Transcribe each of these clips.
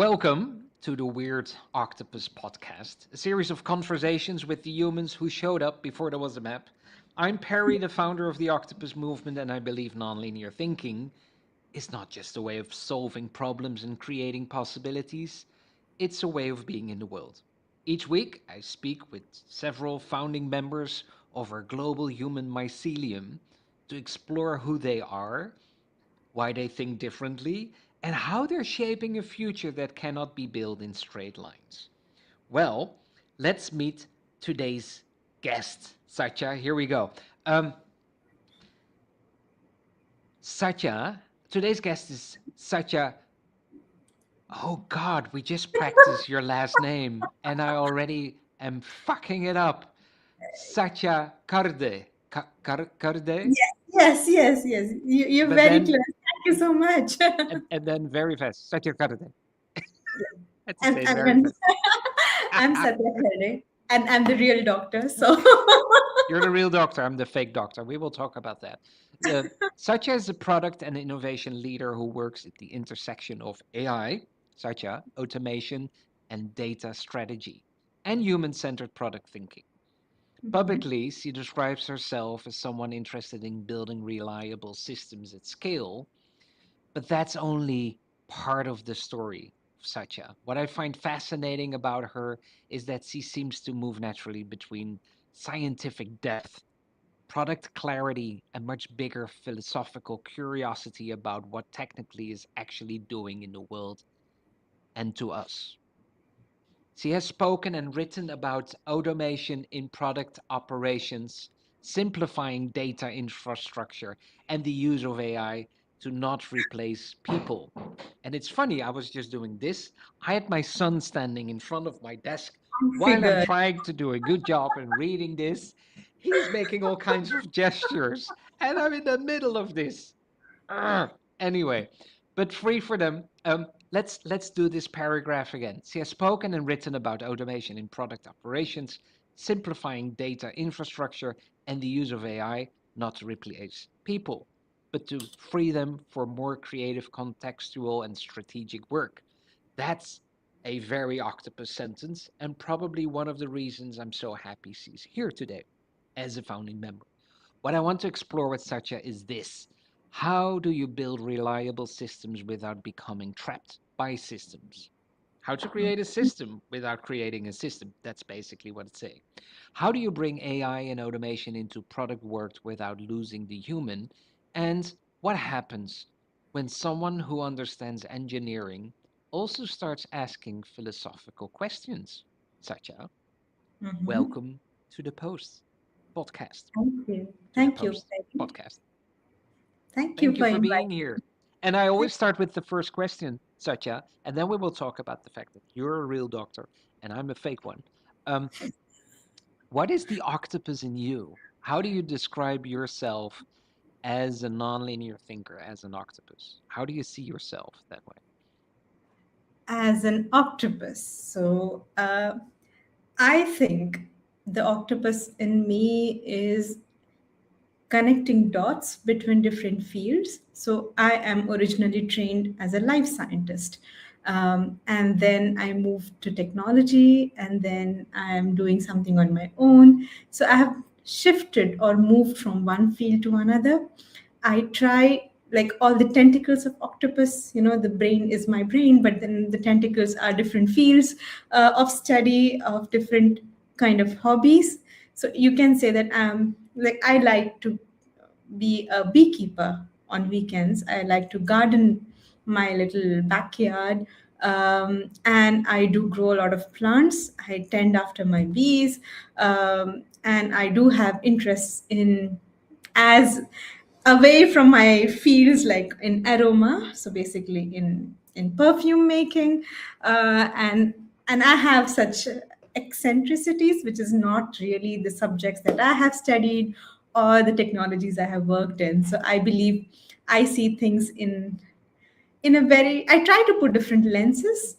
Welcome to the Weird Octopus Podcast, a series of conversations with the humans who showed up before there was a map. I'm Perry, the founder of the Octopus Movement, and I believe nonlinear thinking is not just a way of solving problems and creating possibilities, it's a way of being in the world. Each week, I speak with several founding members of our global human mycelium to explore who they are, why they think differently, and how they're shaping a future that cannot be built in straight lines. Well, let's meet today's guest, Satya. Here we go. Um, Satya, today's guest is Satya. Oh God, we just practiced your last name, and I already am fucking it up. Satya Kharde. Kharde? Yes. You're But very then, clear. Thank you so much. and then very fast, Satya Kharde. I had to and, say it and, very and fast. I'm Satya Kharde, and I'm the real doctor. So, You're the real doctor. I'm the fake doctor. We will talk about that. Satya is a product and innovation leader who works at the intersection of AI, Satya, automation, and data strategy, and human centered product thinking. Mhm. Publicly, she describes herself as someone interested in building reliable systems at scale, but that's only part of the story of Satya. What I find fascinating about her is that she seems to move naturally between scientific depth, product clarity, and much bigger philosophical curiosity about what technically is actually doing in the world and to us. She has spoken and written about automation in product operations, simplifying data infrastructure, and the use of AI to not replace people. And it's funny, I was just doing this. I had my son standing in front of my desk while I'm figured. trying to do a good job in reading this. He's making all kinds of gestures, and I'm in the middle of this. Anyway, but free for them. Let's do this paragraph again. She has spoken and written about automation in product operations, simplifying data infrastructure, and the use of AI not to replace people, but to free them for more creative, contextual, and strategic work. That's a very octopus sentence, and probably one of the reasons I'm so happy she's here today as a founding member. What I want to explore with Satya is this: how do you build reliable systems without becoming trapped by systems? How to create a system without creating a system. That's basically what it's saying. How do you bring AI and automation into product work without losing the human? And what happens when someone who understands engineering also starts asking philosophical questions? Satya, Mhm. welcome to the Post podcast, Thank you. to the Thank you. Post podcast. Thank you Thank you for for being inviting. here. And I always start with the first question, Satya, and then we will talk about the fact that you're a real doctor and I'm a fake one. Um, what is the octopus in you? How do you describe yourself as a nonlinear thinker, as an octopus? How do you see yourself that way? As an octopus. I think the octopus in me is connecting dots between different fields. So I am originally trained as a life scientist. And then I moved to technology, and then I am doing something on my own. So I have shifted or moved from one field to another. I try like all the tentacles of octopus, the brain is my brain, but then the tentacles are different fields of study, of different kind of hobbies. So you can say that I like to be a beekeeper on weekends. I like to garden my little backyard. And I do grow a lot of plants. I tend after my bees. And I do have interests in, as away from my fields, like in aroma, so basically in perfume making. And I have such eccentricities, which is not really the subjects that I have studied or the technologies I have worked in. So I believe I see things in a very, I try to put different lenses,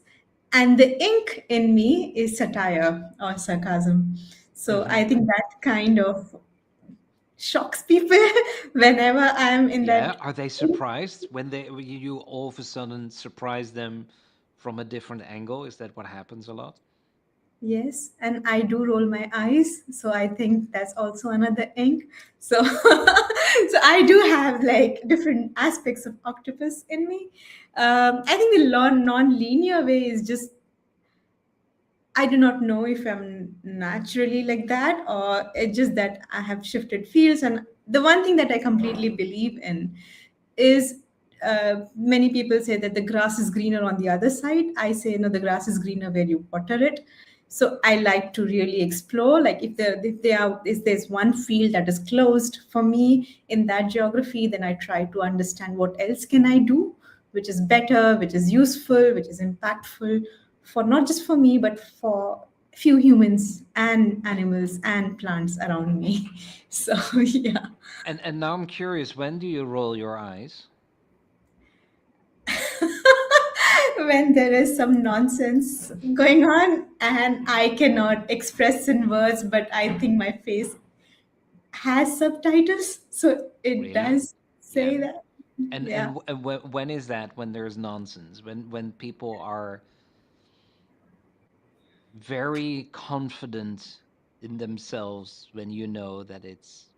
and the ink in me is satire or sarcasm. So Hmm. I think that kind of shocks people whenever I am in Yeah. that. Are they surprised when you all of a sudden surprise them from a different angle? Is that what happens a lot? Yes, and I do roll my eyes, so I think that's also another ink. So, so I do have like different aspects of octopus in me. I think the non-linear way is just I do not know if I'm naturally like that or it's just that I have shifted fields. And the one thing that I completely believe in is many people say that the grass is greener on the other side. I say, no, the grass is greener where you water it. So I like to really explore. Like if there's one field that is closed for me in that geography, then I try to understand what else can I do, which is better, which is useful, which is impactful for not just for me, but for few humans and animals and plants around me. So yeah. And now I'm curious, when do you roll your eyes? When there is some nonsense going on and I cannot express in words, but I think my face has subtitles, so it Really? does Yeah. say that. Yeah. When is that, when there's nonsense? When people are very confident in themselves, when you know that it's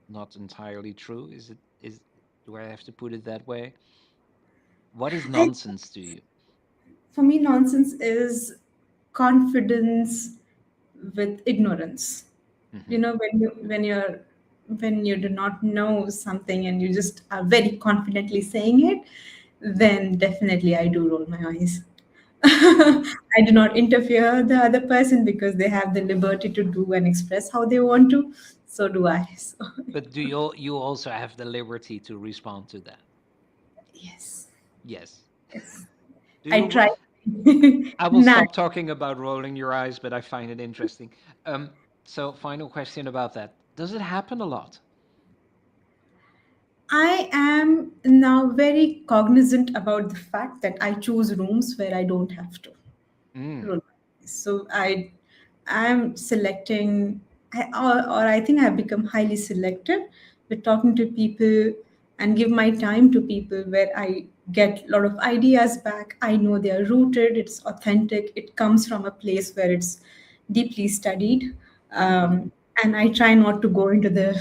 not entirely true? Is do I have to put it that way? What is I, nonsense to you? for me, nonsense is confidence with ignorance. Hmm. You know, when you do not know something and you just are very confidently saying it, then definitely I do roll my eyes. I do not interfere the other person because they have the liberty to do and express how they want to. So do I. So But do you also have the liberty to respond to that? yes, Yes. yes. Do I you? try. I will Nah, stop talking about rolling your eyes, but I find it interesting. Um, so final question about that. Does it happen a lot? I am now very cognizant about the fact that I choose rooms where I don't have to. Mm. Roll. So I'm selecting, or I think I've become highly selective with talking to people and give my time to people where I get a lot of ideas back. I know they are rooted, it's authentic, it comes from a place where it's deeply studied. Hmm. And I try not to go into the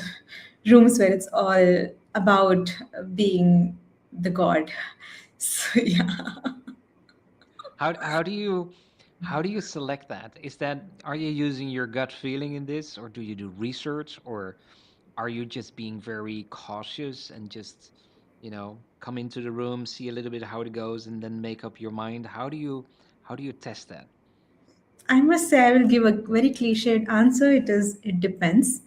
rooms where it's all about being the god. So yeah. How do you select that? Is that, are you using your gut feeling in this, or do you do research, or are you just being very cautious and just, come into the room, see a little bit how it goes, and then make up your mind? How do you test that? I must say, I will give a very cliched answer. It depends.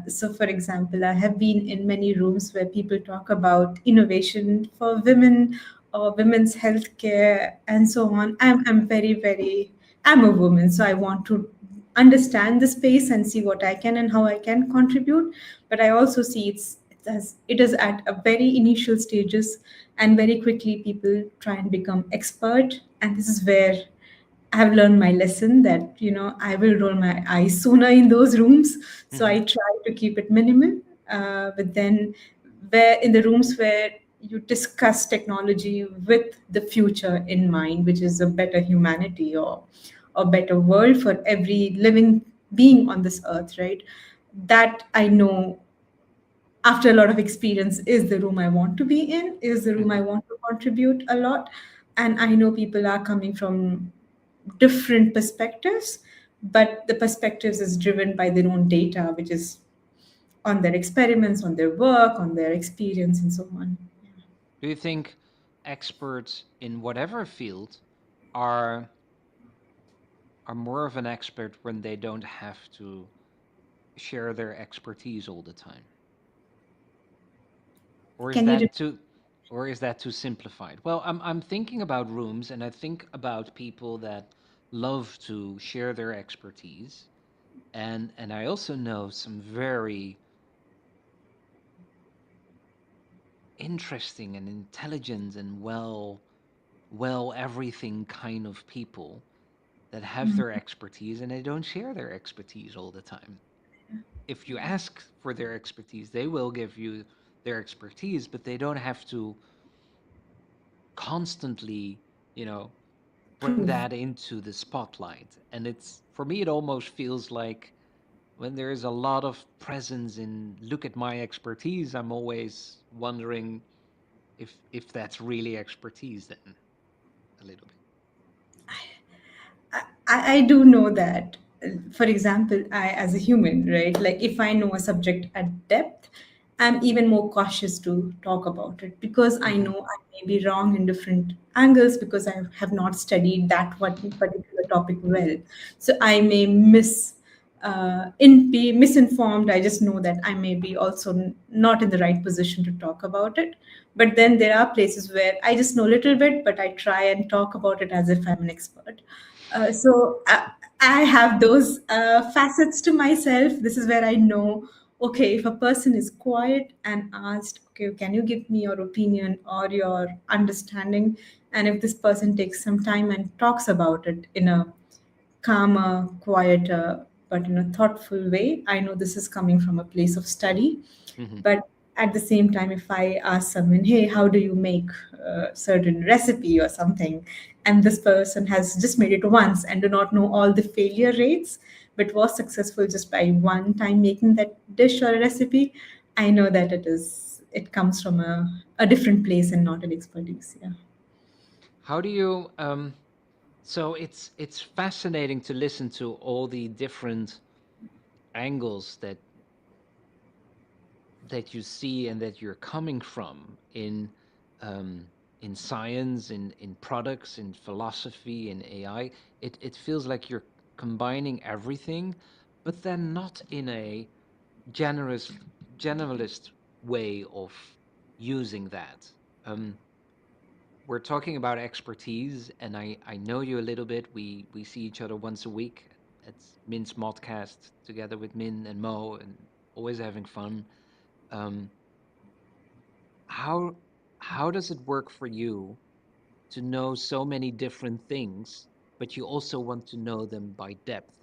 So, for example, I have been in many rooms where people talk about innovation for women or women's healthcare and so on. I'm very, very, I'm a woman, so I want to understand the space and see what I can and how I can contribute. But I also see it is at a very initial stages, and very quickly people try and become expert, and this is where I have learned my lesson that I will roll my eyes sooner in those rooms. So Hmm. I try to keep it minimal. But then, where in the rooms where you discuss technology with the future in mind, which is a better humanity or a better world for every living being on this earth, right? That I know after a lot of experience is the room I want to be in, is the room Hmm. I want to contribute a lot. And I know people are coming from different perspectives, but the perspectives is driven by their own data, which is on their experiments, on their work, on their experience, and so on. Do you think experts in whatever field are more of an expert when they don't have to share their expertise all the time? Or is Can you that repeat? too simplified? Well, I'm thinking about rooms, and I think about people that love to share their expertise, and I also know some very interesting and intelligent and well everything kind of people that have their expertise and they don't share their expertise all the time. If you ask for their expertise, they will give you their expertise, but they don't have to constantly, you know, bring Prove. that into the spotlight. And it's, for me, it almost feels like when there's a lot of presence in look at my expertise, I'm always wondering if that's really expertise then a little bit. I do know that. For example, I, as a human, right, like if I know a subject at depth, I'm even more cautious to talk about it because I Hmm. know I may be wrong in different angles because I have not studied that one particular topic well. So I may be misinformed. I just know that I may be also not in the right position to talk about it. But then there are places where I just know a little bit, but I try and talk about it as if I'm an expert. I have those facets to myself. This is where I know, okay, if a person is quiet and asked, okay, can you give me your opinion or your understanding? And if this person takes some time and talks about it in a calmer, quieter, but in a thoughtful way, I know this is coming from a place of study. Hmm. But at the same time, if I ask someone, hey, how do you make a certain recipe or something, and this person has just made it once and do not know all the failure rates, but was successful just by one time making that dish or a recipe, I know that it comes from a different place and not an expertise. Yeah. How do you so it's fascinating to listen to all the different angles that you see and that you're coming from um, in science, in products, in philosophy, in AI. It feels like you're combining everything, but then not in a generous generalist way of using that. Um, we're talking about expertise, and I know you a little bit. We see each other once a week at Min's Modcast together with Min and Mo, and always having fun. Um, how how does it work for you to know so many different things, but you also want to know them by depth?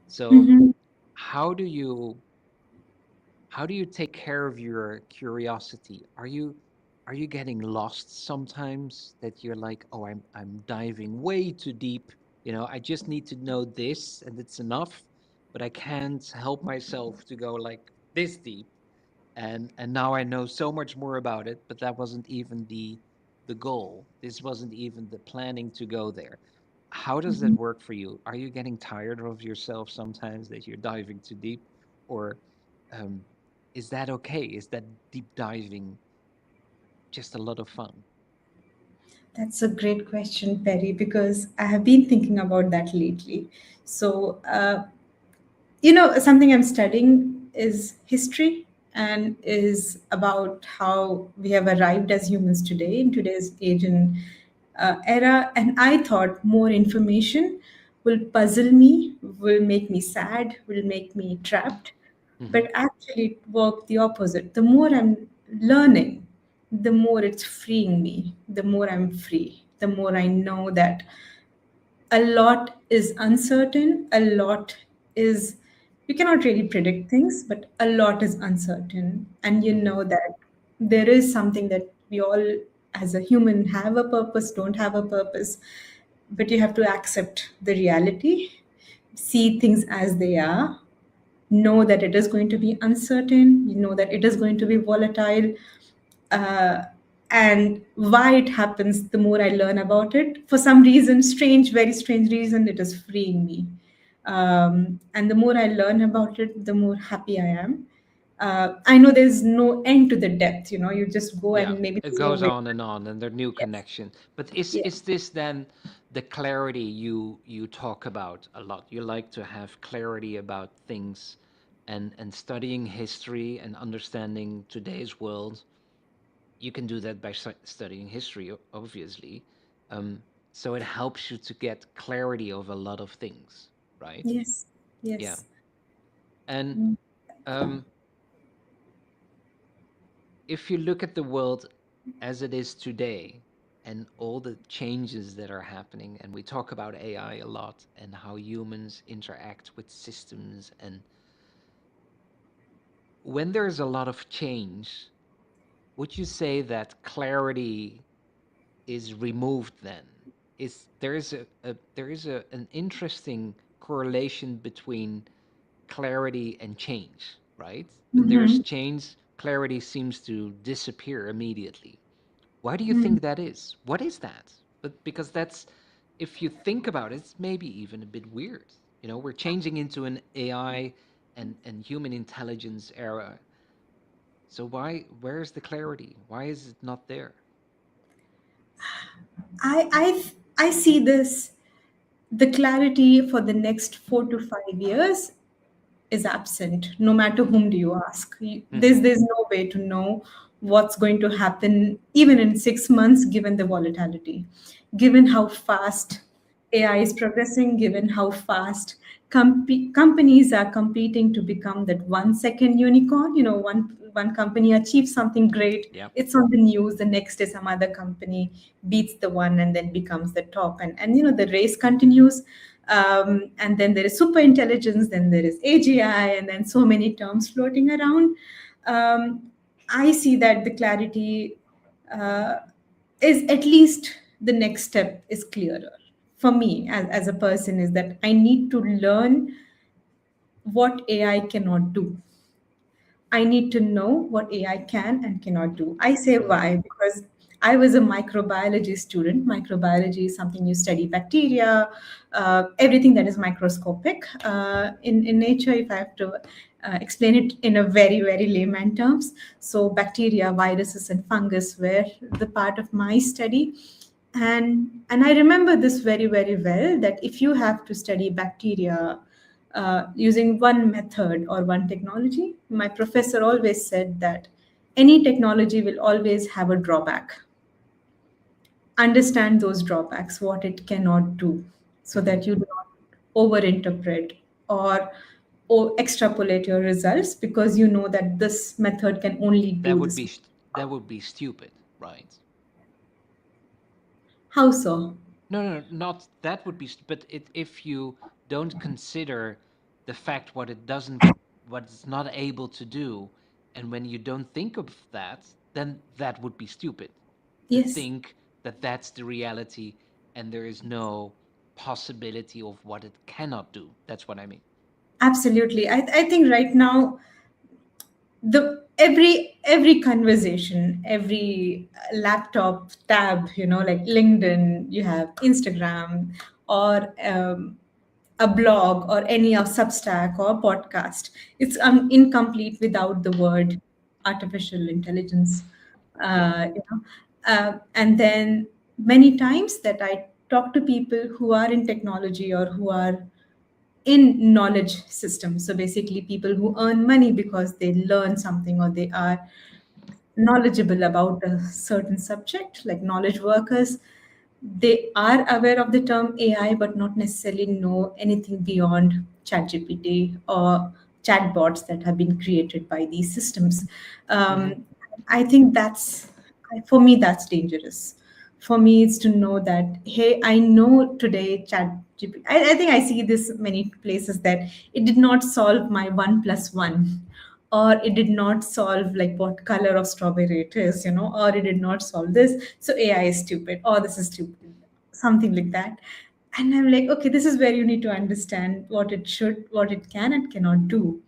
So Mm-hmm. how do you how do you take care of your curiosity? Are you getting lost sometimes that you're like, oh, I'm diving way too deep. I just need to know this and it's enough, but I can't help myself to go like this deep. And now I know so much more about it, but that wasn't even the goal. This wasn't even the planning to go there. How does that work for you? Are you getting tired of yourself sometimes that you're diving too deep, or um, is that okay? Is that deep diving just a lot of fun? That's a great question, Perry, because I have been thinking about that lately. So, something I'm studying is history and is about how we have arrived as humans today in today's age and era. And I thought more information will puzzle me, will make me sad, will make me trapped. Hmm. But actually, it worked the opposite. The more I'm learning, the more it's freeing me, the more I'm free, the more I know that a lot is uncertain, a lot is, you cannot really predict things, but a lot is uncertain. And you Hmm. know that there is something that we all, as a human, have a purpose, don't have a purpose, but you have to accept the reality, see things as they are, know that it is going to be uncertain, you know that it is going to be volatile, uh, and why it happens. The more I learn about it, for some reason, strange, very strange reason, it is freeing me. And the more I learn about it, the more happy I am. I know there's no end to the depth. You just go Yeah, and maybe it there's no goes way. on, and there are new Yes. connection. But is Yeah. is this then the clarity you talk about a lot? You like to have clarity about things, and studying history and understanding today's world. You can do that by studying history, obviously. So it helps you to get clarity of a lot of things, right? Yes. Yeah. Yes. And Mm. um, if you look at the world as it is today and all the changes that are happening, and we talk about AI a lot and how humans interact with systems, and when there's a lot of change, would you say that clarity is removed then? is there is an interesting correlation between clarity and change, right? When there's Mhm. change, clarity seems to disappear immediately. Why do you think that is? What is that? But because that's, if you think about it, it's maybe even a bit weird. You know, we're changing into an AI and human intelligence era. So where's the clarity? Why is it not there? I see this, the clarity for the next 4 to 5 years is absent, no matter whom do you ask. Hmm. There's no way to know what's going to happen even in 6 months, given the volatility, given how fast AI is progressing, given how fast companies are competing to become that 1 second unicorn. One company achieves something great, Yeah. it's on the news. The next day, some other company beats the one and then becomes the top, and the race continues. And then there is super intelligence, then there is AGI, and then so many terms floating around. I see that the clarity uh, is, at least the next step is clearer for me as a person, is that I need to learn what AI cannot do. I need to know what AI can and cannot do. I say Hmm. why, because I was a microbiology student. Microbiology is something you study bacteria, everything that is microscopic in nature, if I have to explain it in a very, very layman terms. So, bacteria, viruses, and fungus were the part of my study. And I remember this very, very well, that if you have to study bacteria using one method or one technology, my professor always said that any technology will always have a drawback. Understand those drawbacks, what it cannot do, so Hmm. that you do not overinterpret or extrapolate your results, because you know that this method can only That do would this. be that would be stupid, right? How so? No, no, no, not that would be, but if you don't consider the fact what it's not able to do, and when you don't think of that, then that would be stupid to Yes, think that that's the reality and there is no possibility of what it cannot do. That's what I mean. absolutely. I think right now, the every conversation, every laptop tab, like LinkedIn, you have Instagram, or a blog, or any of Substack or podcast, it's incomplete without the word artificial intelligence. Yeah. And then many times that I talk to people who are in technology or who are in knowledge systems. So basically, people who earn money because they learn something, or they are knowledgeable about a certain subject, like knowledge workers. They are aware of the term AI, but not necessarily know anything beyond ChatGPT or chatbots that have been created by these systems. Hmm. Um, I think for me, that's dangerous. For me, it's to know that, hey, I know today ChatGPT. I think I see this many places, that it did not solve my 1 plus 1, or it did not solve like what color of strawberry it is, or it did not solve this. So AI is stupid, or this is stupid, something like that. And I'm like, okay, this is where you need to understand what it can and cannot do.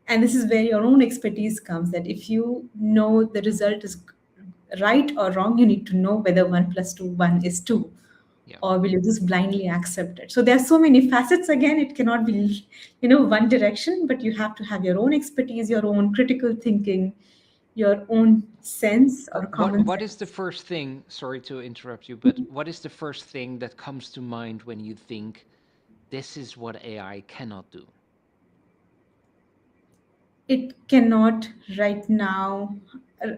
And this is where your own expertise comes, that if you know the result is right or wrong, you need to know whether 1 plus 2 1 is 2, Yeah. or will you just blindly accept it. So there are so many facets. Again, it cannot be one direction, but you have to have your own expertise, your own critical thinking, your own sense or common What is the sense. first thing? Sorry to interrupt you, but what is the first thing that comes to mind when you think this is what AI cannot do? It cannot right now.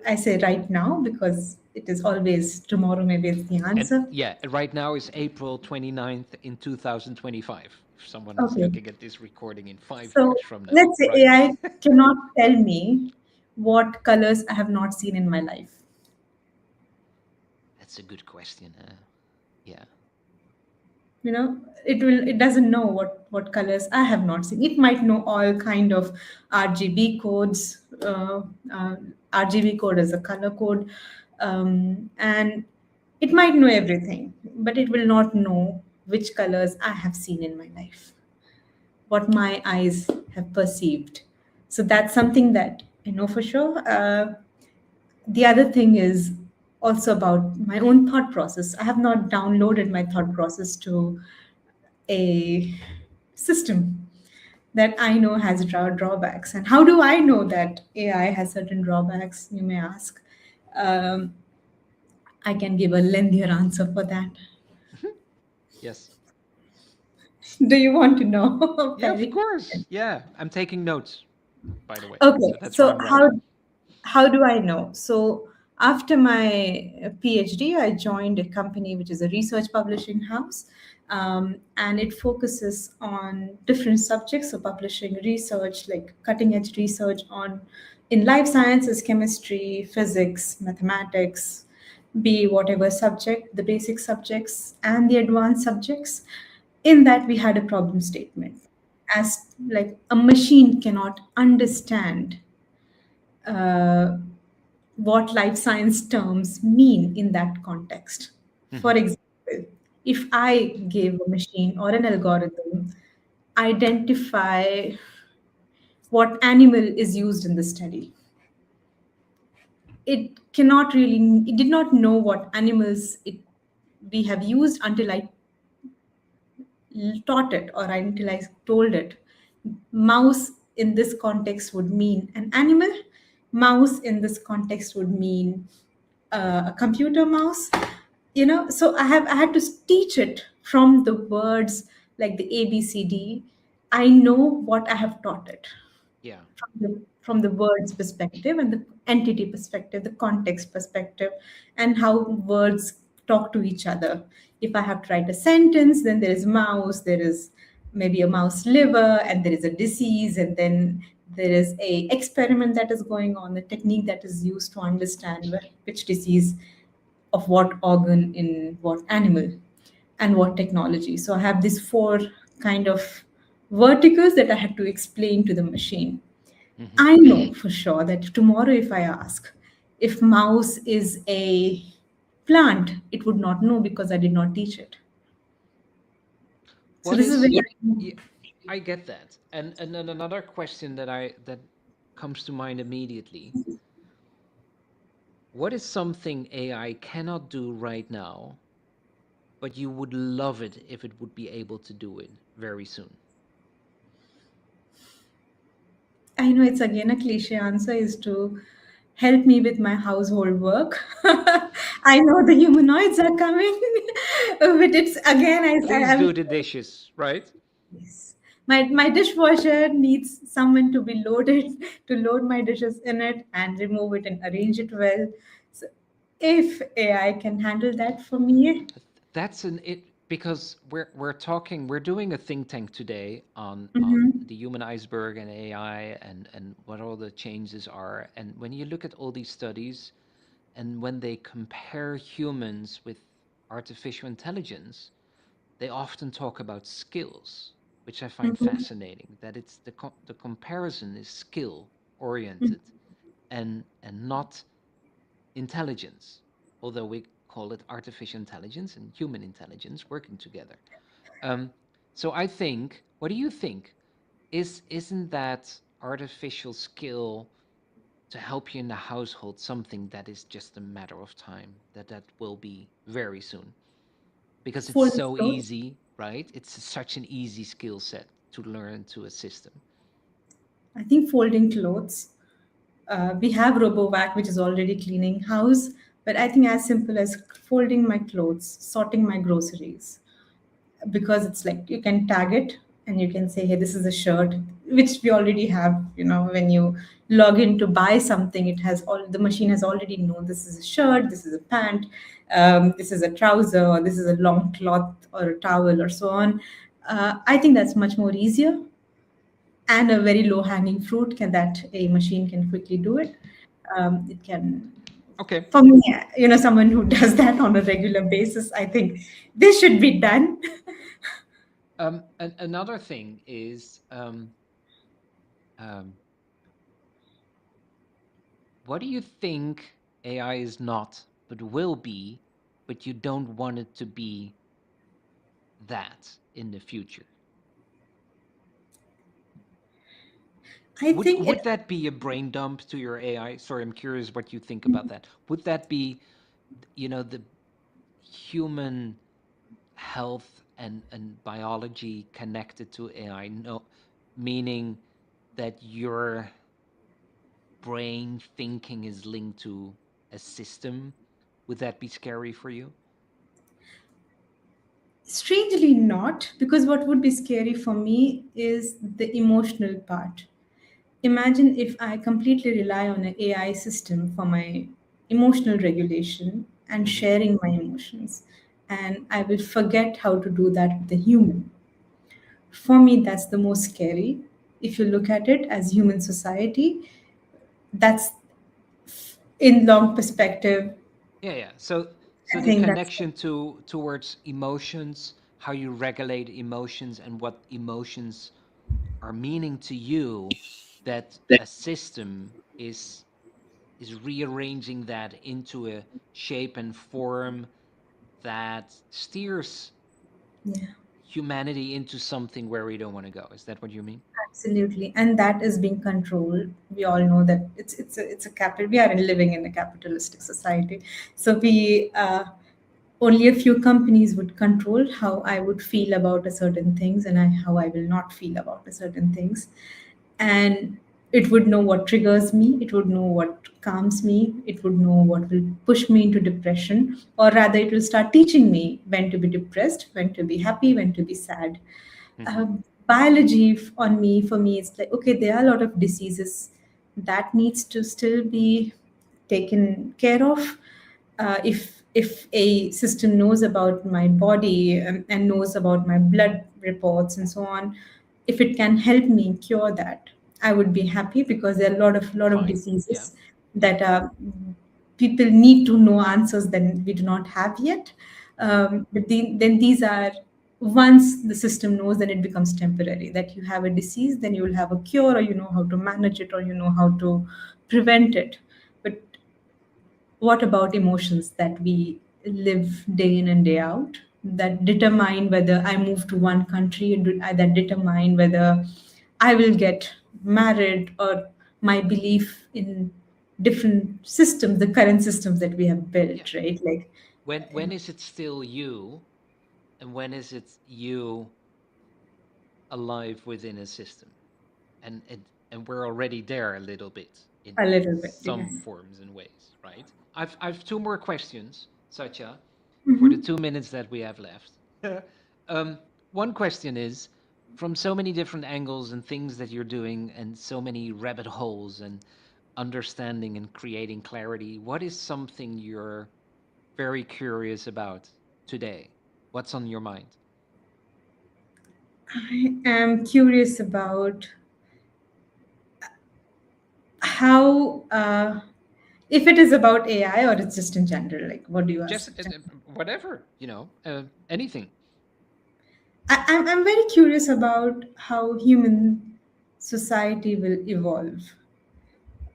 I say right now because it is always tomorrow, maybe it's the And answer. yeah, right now is April 29th in 2025. If someone is Okay, looking at this recording in 5 years so from now, let's say right? AI cannot tell me what colors I have not seen in my life. That's a good question. Yeah. It doesn't know what colors I have not seen. It might know all kind of RGB codes. RGB code is a color code. And It might know everything, but it will not know which colors I have seen in my life, what my eyes have perceived. So that's something that I know for sure. The other thing is also about my own thought process. I have not downloaded my thought process to a system that I know has drawbacks. And how do I know that AI has certain drawbacks, you may ask? Um, I can give a lengthier answer for that. Yes. Do you want to know, Yeah, of Perry? course. Yeah, I'm taking notes, by the way. So Okay, that's why so I'm how writing. how do I know? So after my PhD, I joined a company which is a research publishing house, and it focuses on different subjects. So publishing research, like cutting edge research on in life sciences, chemistry, physics, mathematics, be whatever subject, the basic subjects and the advanced subjects. In that, we had a problem statement as like a machine cannot understand uh, what life science terms mean in that context. For Hmm. example, if I gave a machine or an algorithm identify what animal is used in the study, it did not know what animals we have used until I taught it or until I told it. Mouse in this context would mean an animal. Mouse in this context would mean a computer mouse. So I had to teach it from the words like the ABCD. I know what I have taught it Yeah. from the words perspective and the entity perspective, the context perspective, and how words talk to each other. If I have to write a sentence, then there is mouse, there is maybe a mouse liver, and there is a disease, and then there is a experiment that is going on, the technique that is used to understand which disease of what organ in what animal and what technology. So I have these four kind of verticals that I had to explain to the machine. Hmm. I know for sure that tomorrow, if I ask if mouse is a plant, it would not know because I did not teach it. So What this is is? very Yeah, I get that. And then another question that comes to mind immediately: what is something AI cannot do right now, but you would love it if it would be able to do it very soon? I know it's again a cliche answer is to help me with my household work. I know the humanoids are coming, but it's again Please I do the dishes, right? yes. My dishwasher needs someone to be loaded to load my dishes in it and remove it and arrange it well. So if AI can handle that for me, That's an it because we're doing a think tank today on mhm, the human iceberg and AI and what all the changes are. And when you look at all these studies and when they compare humans with artificial intelligence, they often talk about skills, which I find mhm, fascinating. That it's the comparison is skill mhm. oriented and not intelligence, although we call it artificial intelligence and human intelligence working together. Um, so I think, what do you think? Isn't that artificial skill to help you in the household something that is just a matter of time, that will be very soon? Because it's Folded so clothes. easy, right? It's such an easy skill set to learn to a system. I think folding clothes. We have RoboVac, which is already cleaning house, but I think as simple as folding my clothes, sorting my groceries, because it's like you can tag it and you can say, hey, this is a shirt, which we already have. When you log in to buy something, it has all the machine has already known this is a shirt, this is a pant, this is a trouser, or this is a long cloth or a towel, or so on. I think that's much more easier and a very low hanging fruit can that a machine can quickly do it. It can Okay. for me, someone who does that on a regular basis, I think this should be done. Another thing is, um, what do you think AI is not, but will be but you don't want it to be that in the future. I think Would that be a brain dump to your AI? Sorry, I'm curious what you think about that. Would that be, the human health and biology connected to AI? No, meaning that your brain thinking is linked to a system. Would that be scary for you? strangely not, because what would be scary for me is the emotional part. Imagine if I completely rely on an AI system for my emotional regulation and Hmm. sharing my emotions, and I will forget how to do that with a human. For me, that's the most scary. If you look at it as human society, that's in long perspective. Yeah, yeah. So I the think that's connection towards emotions, how you regulate emotions, and what emotions are meaning to you, that a system is rearranging that into a shape and form that steers yeah. humanity into something where we don't want to go. Is that what you mean? Absolutely, and that is being controlled. We all know that it's a capital. We are living in a capitalistic society, so we only a few companies would control how I would feel about a certain things and how I will not feel about a certain things, and it would know what triggers me. It would know what calms me. It would know what will push me into depression, or rather, it will start teaching me when to be depressed, when to be happy, when to be sad. Hmm. uh, Biology on me for me it's like, okay, there are a lot of diseases that needs to still be taken care of. If a system knows about my body, and knows about my blood reports and so on, if it can help me cure that, I would be happy, because there are a lot of Fine. Yeah. diseases Yeah. that are people need to know answers that we do not have yet. Hmm. Then these are, once the system knows, then it becomes temporary. That you have a disease, then you will have a cure, or you know how to manage it, or you know how to prevent it. But what about emotions that we live day in and day out, that determine whether I move to one country, and that determine whether I will get married, or my belief in different systems, the current systems that we have Yeah. built, right? Like, When is it still you, and when is it you alive within a system? And we're already there a little bit a in little bit, yeah. some forms and ways, right? I've two more questions, Satya, for the Mhm. 2 minutes that we have left. um, One question is, from so many different angles and things that you're doing, and so many rabbit holes and understanding and creating clarity, what is something you're very curious about today? What's on your mind? I am curious about how, if it is about AI or it's just in general. Like, what do you Just ask? whatever, anything. I'm very curious about how human society will evolve.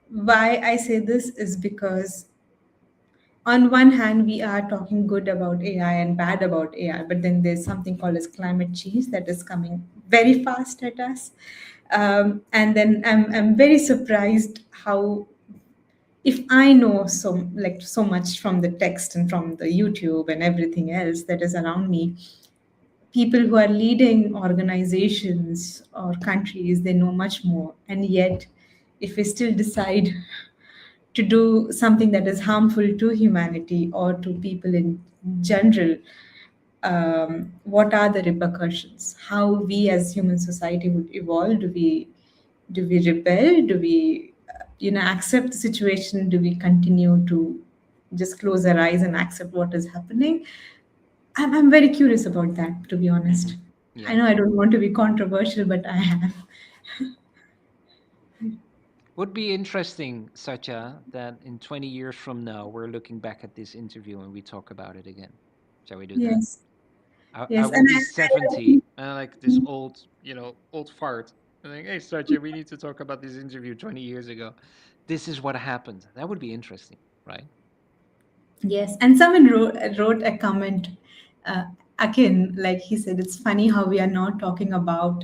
Why I say this is because, on one hand, we are talking good about AI and bad about AI, but then there's something called as climate change that is coming very fast at us. And then I'm very surprised how, if I know so much from the text and from the YouTube and everything else that is around me, people who are leading organizations or countries, they know much more. And yet, if we still decide to do something that is harmful to humanity or to people in general, what are the repercussions? How we as human society would evolve? Do we rebel? Do we accept the situation? Do we continue to just close our eyes and accept what is happening? I'm very curious about that, to be Hmm. honest. I Yeah. know I don't want to be controversial, but I am. Would be interesting, Satya, that in 20 years from now, we're looking back at this interview and we talk about it again. Shall we do that? Yes, I yes, will and be I 70, and I like this old, old fart. And like, hey, Satya, we need to talk about this interview 20 years ago. This is what happened. That would be interesting, right? Yes, and someone wrote a comment. Uh, Again, like he said, it's funny how we are not talking about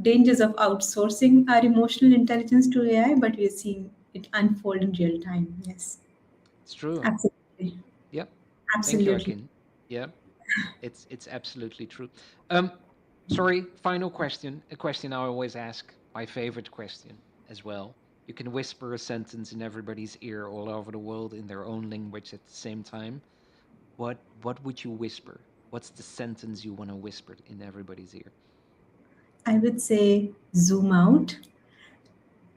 dangers of outsourcing our emotional intelligence to AI, but we are seeing it unfold in real time. Yes, It's true. absolutely, Yep. Thank you, absolutely. Akin. Yeah, it's absolutely true. Um, Sorry, final question. A question I always ask, my favorite question as well. You can whisper a sentence in everybody's ear all over the world in their own language at the same time. What would you whisper? What's the sentence you want to whisper in everybody's ear? I would say zoom out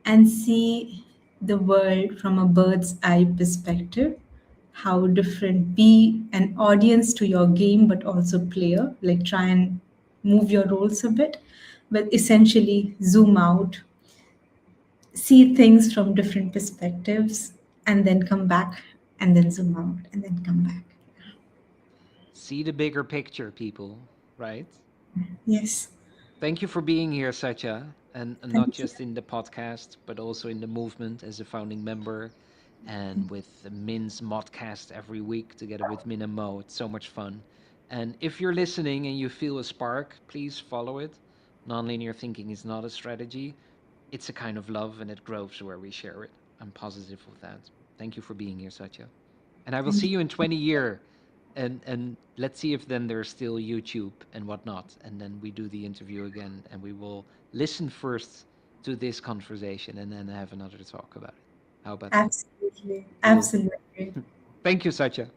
and see the world from a bird's eye perspective. How different, be an audience to your game, but also player, like try and move your roles a bit, but essentially zoom out, see things from different perspectives, and then come back, and then zoom out, and then come back. See the bigger picture, people, right? Yes, Thank you for being here, Satya, and not thank you. just in the podcast, but also in the movement as a founding member and with the Min's modcast every week together with Min and Mo. It's so much fun. And if you're listening and you feel a spark, please follow it. Nonlinear thinking is not a strategy, it's a kind of love and it grows where we share it. I'm positive of that. Thank you for being here, Satya. And I will see Thank you. you in 20 year, and let's see if then there's still YouTube and whatnot, and then we do the interview again, and we will listen first to this conversation and then have another talk about it. How about that? Absolutely, Cool. absolutely. Thank you, Satya.